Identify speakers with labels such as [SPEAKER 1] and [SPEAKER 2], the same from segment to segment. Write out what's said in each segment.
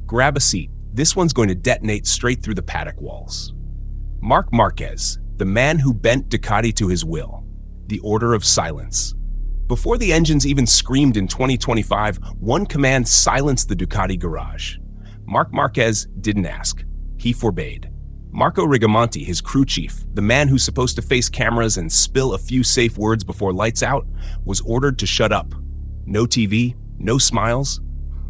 [SPEAKER 1] Grab a seat. This one's going to detonate straight through the paddock walls. Marc Márquez, the man who bent Ducati to his will. The order of silence. Before the engines even screamed in 2025, one command silenced the Ducati garage. Marc Márquez didn't ask. He forbade. Marco Rigamonti, his crew chief, the man who's supposed to face cameras and spill a few safe words before lights out, was ordered to shut up. No TV, no smiles.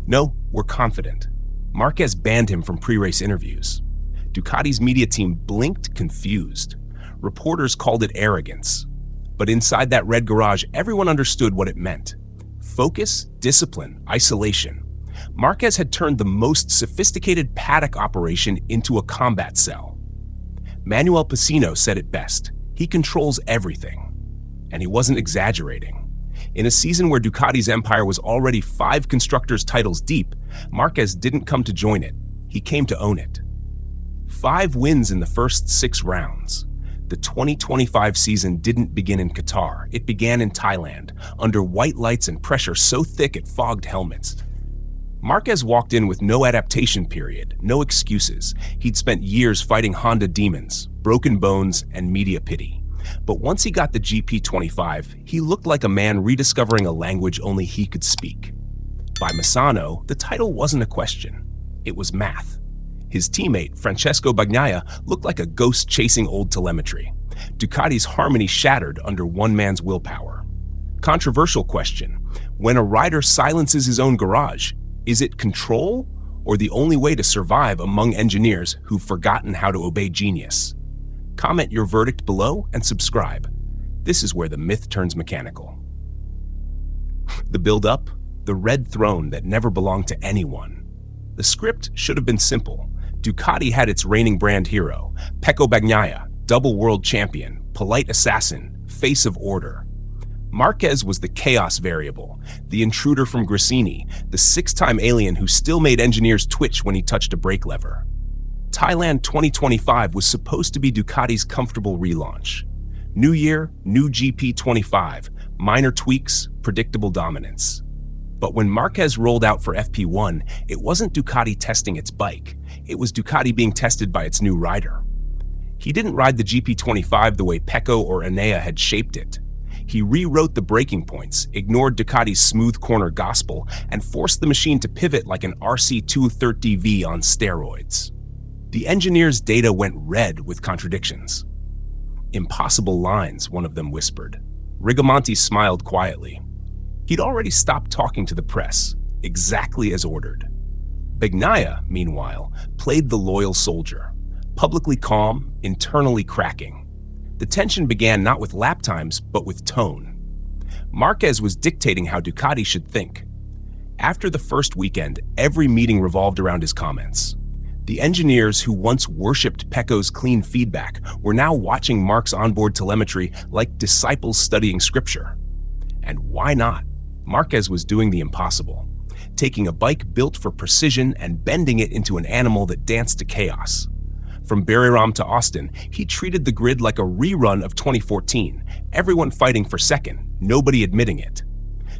[SPEAKER 1] No, we're confident. Márquez banned him from pre-race interviews. Ducati's media team blinked, confused. Reporters called it arrogance. But inside that red garage, everyone understood what it meant. Focus, discipline, isolation. Márquez had turned the most sophisticated paddock operation into a combat cell. Manuel Piscino said it best. He controls everything. And he wasn't exaggerating. In a season where Ducati's empire was already 5 constructors' titles deep, Márquez didn't come to join it. He came to own it. 5 wins in the first 6 rounds. The 2025 season didn't begin in Qatar. It began in Thailand, under white lights and pressure so thick it fogged helmets. Márquez walked in with no adaptation period, no excuses. He'd spent years fighting Honda demons, broken bones, and media pity. But once he got the GP25, he looked like a man rediscovering a language only he could speak. By Misano, the title wasn't a question. It was math. His teammate, Francesco Bagnaia, looked like a ghost chasing old telemetry. Ducati's harmony shattered under one man's willpower. Controversial question. When a rider silences his own garage, is it control or the only way to survive among engineers who've forgotten how to obey genius? Comment your verdict below and subscribe. This is where the myth turns mechanical. The build-up, the red throne that never belonged to anyone. The script should have been simple. Ducati had its reigning brand hero, Pecco Bagnaia, double world champion, polite assassin, face of order. Marquez was the chaos variable, the intruder from Gresini, the 6-time alien who still made engineers twitch when he touched a brake lever. Thailand 2025 was supposed to be Ducati's comfortable relaunch. New year, new GP25, minor tweaks, predictable dominance. But when Marquez rolled out for FP1, it wasn't Ducati testing its bike. It was Ducati being tested by its new rider. He didn't ride the GP25 the way Pecco or Enea had shaped it. He rewrote the braking points, ignored Ducati's smooth corner gospel, and forced the machine to pivot like an RC230V on steroids. The engineer's data went red with contradictions. Impossible lines, one of them whispered. Rigamonti smiled quietly. He'd already stopped talking to the press, exactly as ordered. Bagnaia, meanwhile, played the loyal soldier, publicly calm, internally cracking. The tension began not with lap times, but with tone. Marquez was dictating how Ducati should think. After the first weekend, every meeting revolved around his comments. The engineers who once worshipped Pecco's clean feedback were now watching Marc's onboard telemetry like disciples studying scripture. And why not? Marquez was doing the impossible, taking a bike built for precision and bending it into an animal that danced to chaos. From Buriram to Austin, he treated the grid like a rerun of 2014, everyone fighting for second, nobody admitting it.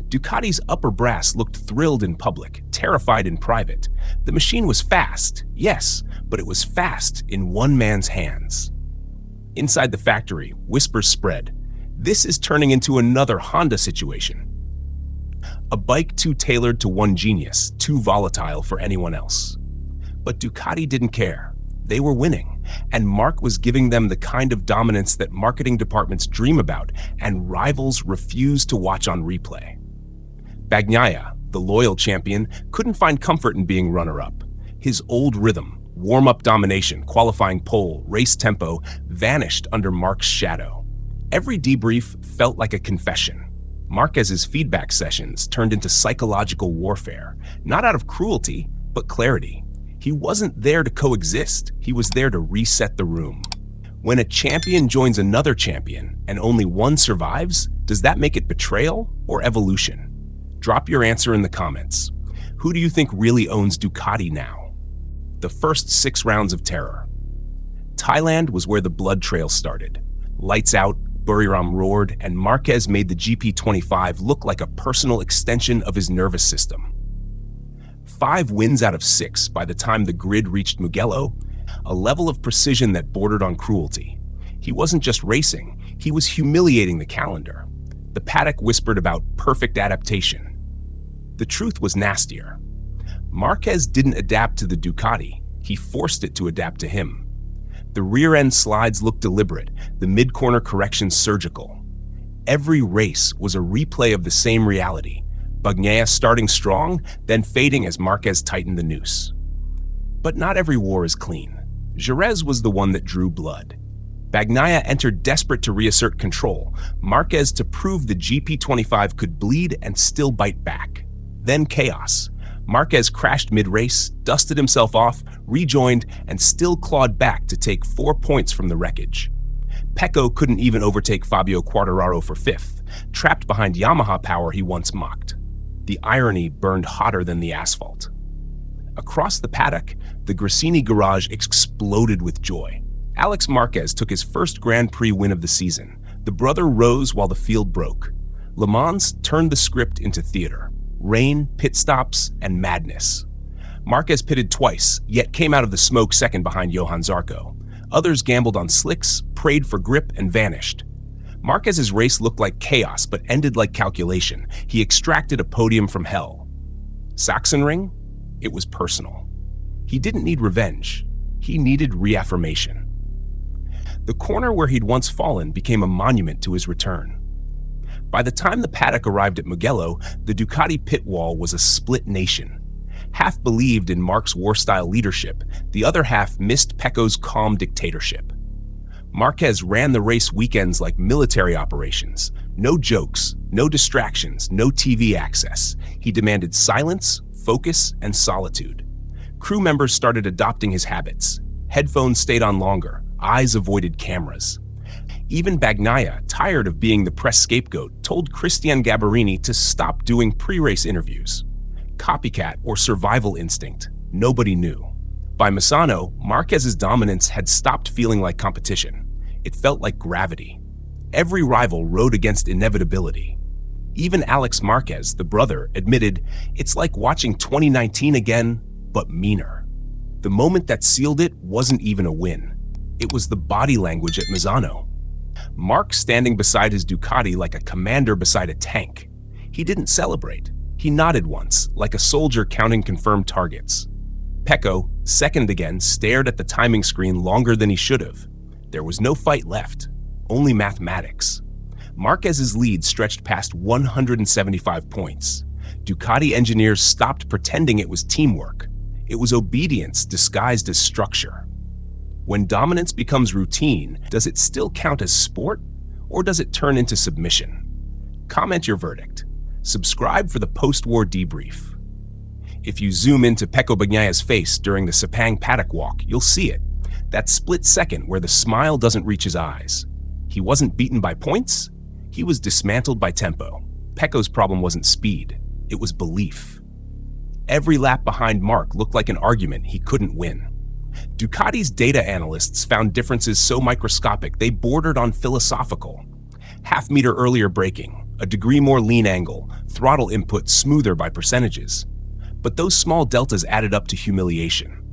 [SPEAKER 1] Ducati's upper brass looked thrilled in public, terrified in private. The machine was fast, yes, but it was fast in one man's hands. Inside the factory, whispers spread. This is turning into another Honda situation. A bike too tailored to one genius, too volatile for anyone else. But Ducati didn't care. They were winning, and Marc was giving them the kind of dominance that marketing departments dream about and rivals refuse to watch on replay. Bagnaia, the loyal champion, couldn't find comfort in being runner-up. His old rhythm, warm-up domination, qualifying pole, race tempo, vanished under Marc's shadow. Every debrief felt like a confession. Marquez's feedback sessions turned into psychological warfare, not out of cruelty, but clarity. He wasn't there to coexist, he was there to reset the room. When a champion joins another champion and only one survives, does that make it betrayal or evolution? Drop your answer in the comments. Who do you think really owns Ducati now? The first 6 rounds of terror. Thailand was where the blood trail started. Lights out, Buriram roared, and Marquez made the GP25 look like a personal extension of his nervous system. 5 wins out of 6 by the time the grid reached Mugello, a level of precision that bordered on cruelty. He wasn't just racing, he was humiliating the calendar. The paddock whispered about perfect adaptation. The truth was nastier. Marquez didn't adapt to the Ducati, he forced it to adapt to him. The rear-end slides looked deliberate, the mid-corner corrections surgical. Every race was a replay of the same reality. Bagnaia starting strong, then fading as Marquez tightened the noose. But not every war is clean. Jerez was the one that drew blood. Bagnaia entered desperate to reassert control, Marquez to prove the GP25 could bleed and still bite back. Then chaos. Marquez crashed mid-race, dusted himself off, rejoined, and still clawed back to take 4 points from the wreckage. Pecco couldn't even overtake Fabio Quartararo for 5th, trapped behind Yamaha power he once mocked. The irony burned hotter than the asphalt. Across the paddock, the Gresini garage exploded with joy. Alex Marquez took his first Grand Prix win of the season. The brother rose while the field broke. Le Mans turned the script into theater. Rain, pit stops, and madness. Marquez pitted twice, yet came out of the smoke second behind Johann Zarco. Others gambled on slicks, prayed for grip, and vanished. Marquez's race looked like chaos, but ended like calculation. He extracted a podium from hell. Sachsenring? It was personal. He didn't need revenge. He needed reaffirmation. The corner where he'd once fallen became a monument to his return. By the time the paddock arrived at Mugello, the Ducati pit wall was a split nation. Half believed in Marc's war-style leadership, the other half missed Pecco's calm dictatorship. Marquez ran the race weekends like military operations. No jokes, no distractions, no TV access. He demanded silence, focus, and solitude. Crew members started adopting his habits. Headphones stayed on longer, eyes avoided cameras. Even Bagnaia, tired of being the press scapegoat, told Christian Gabarini to stop doing pre-race interviews. Copycat or survival instinct, nobody knew. By Misano, Marquez's dominance had stopped feeling like competition. It felt like gravity. Every rival rode against inevitability. Even Alex Marquez, the brother, admitted, "It's like watching 2019 again, but meaner." The moment that sealed it wasn't even a win. It was the body language at Misano. Marc standing beside his Ducati like a commander beside a tank. He didn't celebrate. He nodded once, like a soldier counting confirmed targets. Pecco, second again, stared at the timing screen longer than he should have. There was no fight left, only mathematics. Marquez's lead stretched past 175 points. Ducati engineers stopped pretending it was teamwork. It was obedience disguised as structure. When dominance becomes routine, does it still count as sport, or does it turn into submission? Comment your verdict. Subscribe for the post-war debrief. If you zoom into Pecco Bagnaia's face during the Sepang paddock walk, you'll see it. That split second where the smile doesn't reach his eyes. He wasn't beaten by points, he was dismantled by tempo. Pecco's problem wasn't speed, it was belief. Every lap behind Marc looked like an argument he couldn't win. Ducati's data analysts found differences so microscopic they bordered on philosophical. Half-meter earlier braking, a degree more lean angle, throttle input smoother by percentages. But those small deltas added up to humiliation.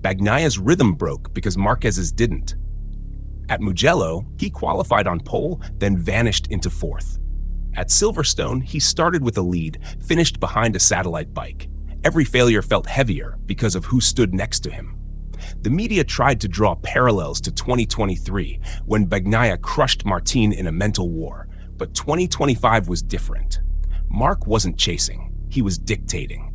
[SPEAKER 1] Bagnaia's rhythm broke because Marquez's didn't. At Mugello, he qualified on pole, then vanished into 4th. At Silverstone, he started with a lead, finished behind a satellite bike. Every failure felt heavier because of who stood next to him. The media tried to draw parallels to 2023, when Bagnaia crushed Martin in a mental war, but 2025 was different. Marc wasn't chasing, he was dictating.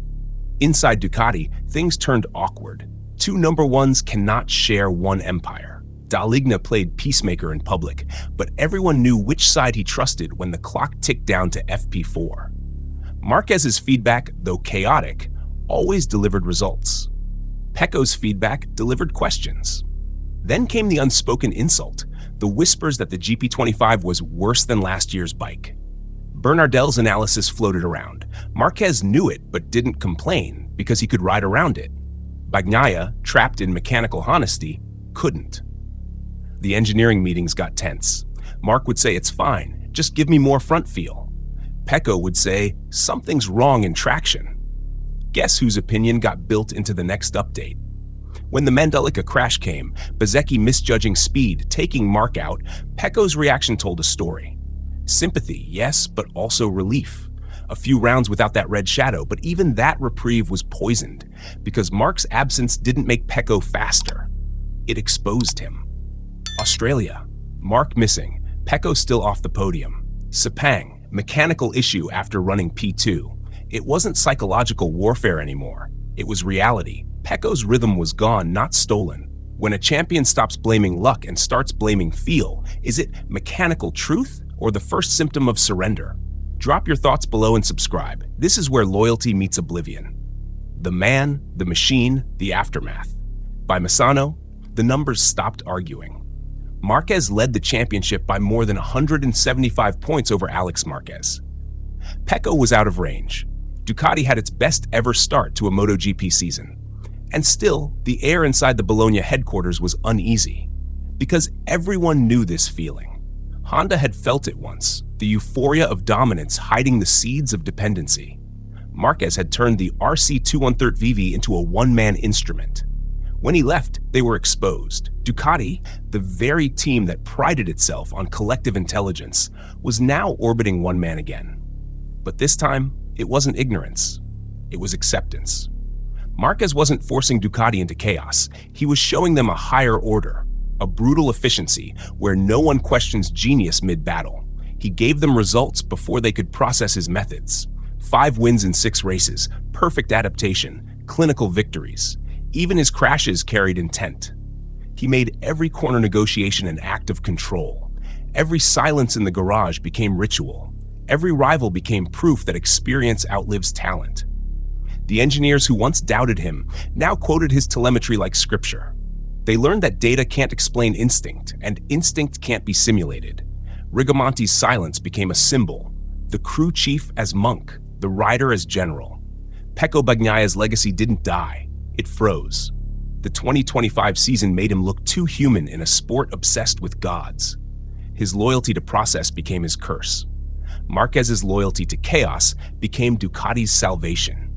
[SPEAKER 1] Inside Ducati, things turned awkward. 2 number ones cannot share one empire. Daligna played peacemaker in public, but everyone knew which side he trusted when the clock ticked down to FP4. Marquez's feedback, though chaotic, always delivered results. Pecco's feedback delivered questions. Then came the unspoken insult, the whispers that the GP25 was worse than last year's bike. Bernardel's analysis floated around. Marquez knew it but didn't complain because he could ride around it. Bagnaia, trapped in mechanical honesty, couldn't. The engineering meetings got tense. Marc would say, "It's fine, just give me more front feel." Pecco would say, "Something's wrong in traction." Guess whose opinion got built into the next update? When the Mandalika crash came, Bezzecchi misjudging speed, taking Marc out, Pecco's reaction told a story. Sympathy, yes, but also relief. A few rounds without that red shadow, but even that reprieve was poisoned, because Marc's absence didn't make Pecco faster. It exposed him. Australia. Marc missing, Pecco still off the podium. Sepang, mechanical issue after running P2. It wasn't psychological warfare anymore. It was reality. Pecco's rhythm was gone, not stolen. When a champion stops blaming luck and starts blaming feel, is it mechanical truth or the first symptom of surrender? Drop your thoughts below and subscribe. This is where loyalty meets oblivion. The man, the machine, the aftermath. By Misano, the numbers stopped arguing. Marquez led the championship by more than 175 points over Alex Marquez. Pecco was out of range. Ducati had its best ever start to a MotoGP season. And still, the air inside the Bologna headquarters was uneasy, because everyone knew this feeling. Honda had felt it once, the euphoria of dominance hiding the seeds of dependency. Marquez had turned the RC213VV into a one-man instrument. When he left, they were exposed. Ducati, the very team that prided itself on collective intelligence, was now orbiting one man again. But this time, it wasn't ignorance. It was acceptance. Marquez wasn't forcing Ducati into chaos. He was showing them a higher order, a brutal efficiency where no one questions genius mid-battle. He gave them results before they could process his methods. 5 wins in 6 races, perfect adaptation, clinical victories. Even his crashes carried intent. He made every corner negotiation an act of control. Every silence in the garage became ritual. Every rival became proof that experience outlives talent. The engineers who once doubted him now quoted his telemetry like scripture. They learned that data can't explain instinct, and instinct can't be simulated. Rigamonti's silence became a symbol, the crew chief as monk, the rider as general. Pecco Bagnaia's legacy didn't die, it froze. The 2025 season made him look too human in a sport obsessed with gods. His loyalty to process became his curse. Marquez's loyalty to chaos became Ducati's salvation.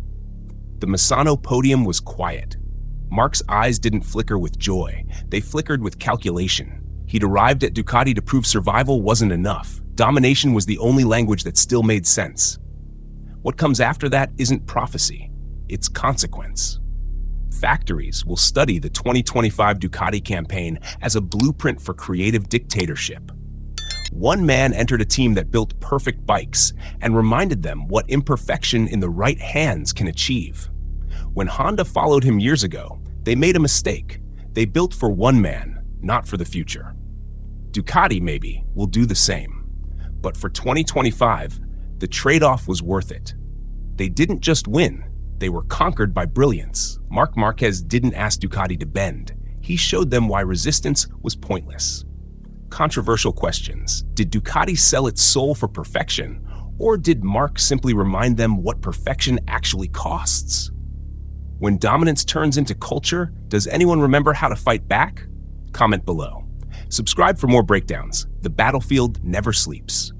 [SPEAKER 1] The Misano podium was quiet. Marc's eyes didn't flicker with joy, they flickered with calculation. He'd arrived at Ducati to prove survival wasn't enough. Domination was the only language that still made sense. What comes after that isn't prophecy, it's consequence. Factories will study the 2025 Ducati campaign as a blueprint for creative dictatorship. One man entered a team that built perfect bikes and reminded them what imperfection in the right hands can achieve. When Honda followed him years ago, they made a mistake. They built for one man, not for the future. Ducati, maybe, will do the same. But for 2025, the trade-off was worth it. They didn't just win, they were conquered by brilliance. Marc Márquez didn't ask Ducati to bend. He showed them why resistance was pointless. Controversial questions. Did Ducati sell its soul for perfection, or did Marc simply remind them what perfection actually costs? When dominance turns into culture, does anyone remember how to fight back? Comment below. Subscribe for more breakdowns. The battlefield never sleeps.